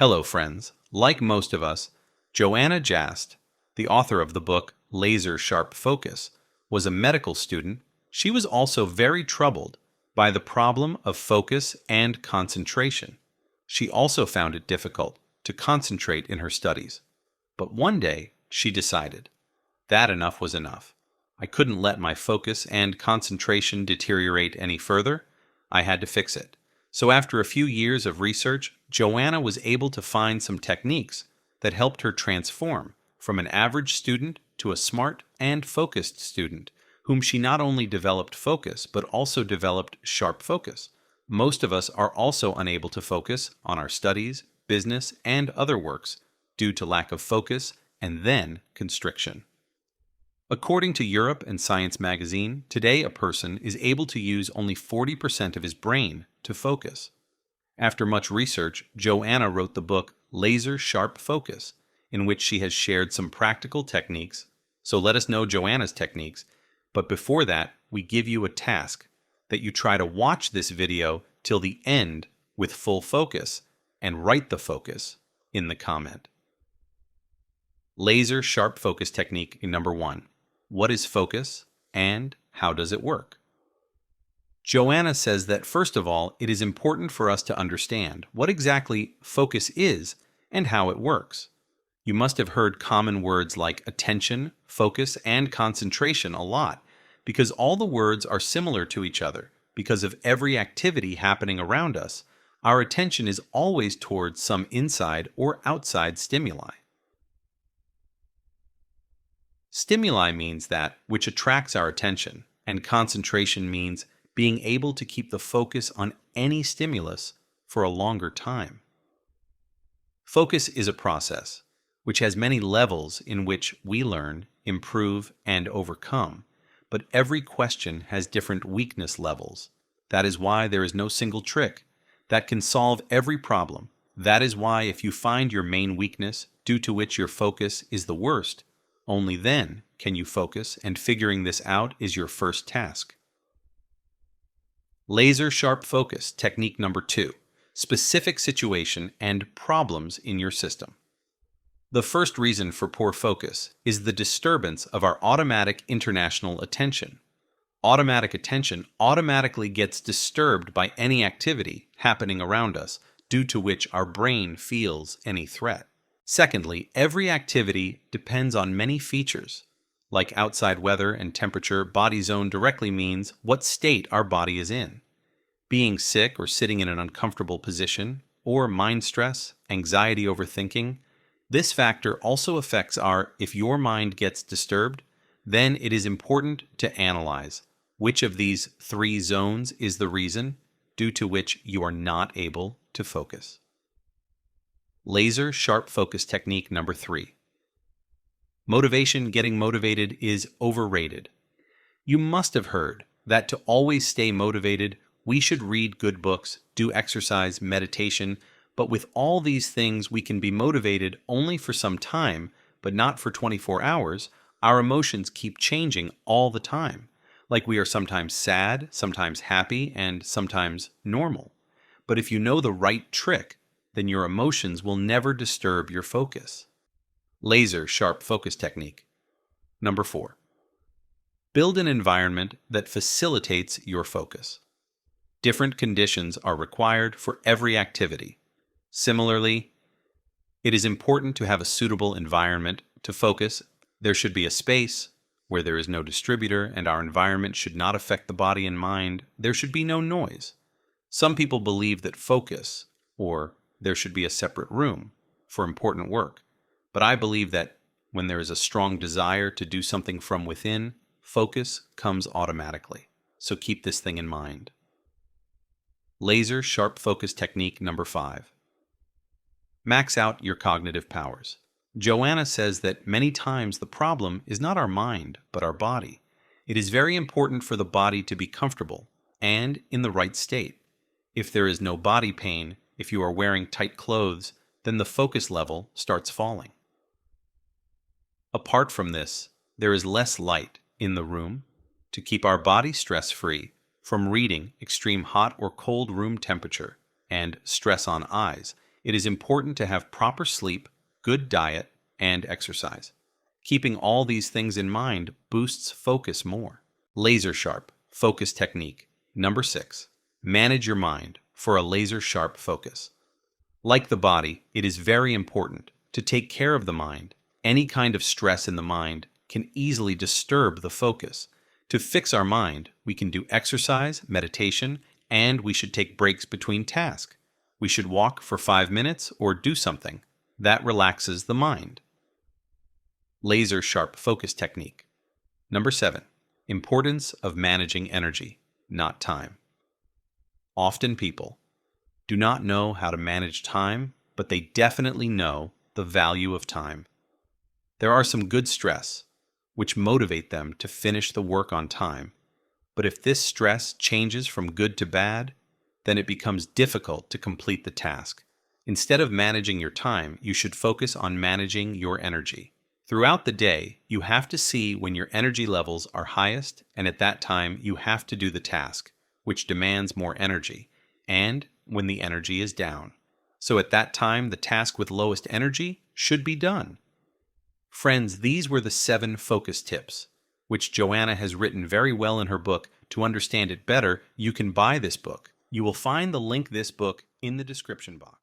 Hello, friends. Like most of us, Joanna Jast, the author of the book Laser Sharp Focus, was a medical student. She was also very troubled by the problem of focus and concentration. She also found it difficult to concentrate in her studies. But one day, she decided that enough was enough. I couldn't let my focus and concentration deteriorate any further. I had to fix it. So after a few years of research, Joanna was able to find some techniques that helped her transform from an average student to a smart and focused student, whom she not only developed focus, but also developed sharp focus. Most of us are also unable to focus on our studies, business, and other works due to lack of focus and then constriction. According to Europe and Science magazine, today a person is able to use only 40% of his brain to focus. After much research, Joanna wrote the book Laser Sharp Focus, in which she has shared some practical techniques. So let us know Joanna's techniques, but before that, we give you a task that you try to watch this video till the end with full focus and write the focus in the comment. Laser Sharp Focus technique number 1. What is focus and how does it work? Joanna says that first of all, it is important for us to understand what exactly focus is and how it works. You must have heard common words like attention, focus, and concentration a lot, because all the words are similar to each other. Because of every activity happening around us, our attention is always towards some inside or outside stimuli. Stimuli means that which attracts our attention, and concentration means being able to keep the focus on any stimulus for a longer time. Focus is a process which has many levels in which we learn, improve, and overcome, but every question has different weakness levels. That is why there is no single trick that can solve every problem. That is why if you find your main weakness due to which your focus is the worst, only then can you focus, and figuring this out is your first task. Laser Sharp Focus technique number 2. Specific situation and problems in your system. The first reason for poor focus is the disturbance of our automatic international attention. Automatic attention automatically gets disturbed by any activity happening around us due to which our brain feels any threat. Secondly, every activity depends on many features. Like outside weather and temperature, body zone directly means what state our body is in. Being sick or sitting in an uncomfortable position, or mind stress, anxiety over thinking, this factor also affects if your mind gets disturbed, then it is important to analyze which of these 3 zones is the reason due to which you are not able to focus. Laser Sharp Focus technique number 3. Motivation getting motivated is overrated. You must have heard that to always stay motivated, we should read good books, do exercise, meditation, but with all these things we can be motivated only for some time, but not for 24 hours. Our emotions keep changing all the time. Like we are sometimes sad, sometimes happy, and sometimes normal. But if you know the right trick, then your emotions will never disturb your focus. Laser Sharp Focus technique. Number 4. Build an environment that facilitates your focus. Different conditions are required for every activity. Similarly, it is important to have a suitable environment to focus. There should be a space where there is no distributor, and our environment should not affect the body and mind. There should be no noise. Some people believe that focus, or there should be a separate room for important work. But I believe that when there is a strong desire to do something from within, focus comes automatically. So keep this thing in mind. Laser Sharp Focus technique number 5. Max out your cognitive powers. Joanna says that many times the problem is not our mind, but our body. It is very important for the body to be comfortable and in the right state. If there is no body pain, if you are wearing tight clothes, then the focus level starts falling. Apart from this, there is less light in the room to keep our body stress-free from reading extreme hot or cold room temperature and stress on eyes. It is important to have proper sleep, good diet, and exercise. Keeping all these things in mind boosts focus more. Laser sharp focus technique. Number 6. Manage your mind for a laser sharp focus. Like the body, it is very important to take care of the mind. Any kind of stress in the mind can easily disturb the focus. To fix our mind, we can do exercise, meditation, and we should take breaks between tasks. We should walk for 5 minutes or do something that relaxes the mind. Laser sharp focus technique. Number 7. Importance of managing energy, not time. Often people do not know how to manage time, but they definitely know the value of time. There are some good stress, which motivate them to finish the work on time. But if this stress changes from good to bad, then it becomes difficult to complete the task. Instead of managing your time, you should focus on managing your energy. Throughout the day, you have to see when your energy levels are highest, and at that time you have to do the task, which demands more energy, and when the energy is down. So at that time, the task with lowest energy should be done. Friends, these were the 7 focus tips, which Joanna has written very well in her book. To understand it better, you can buy this book. You will find the link to this book in the description box.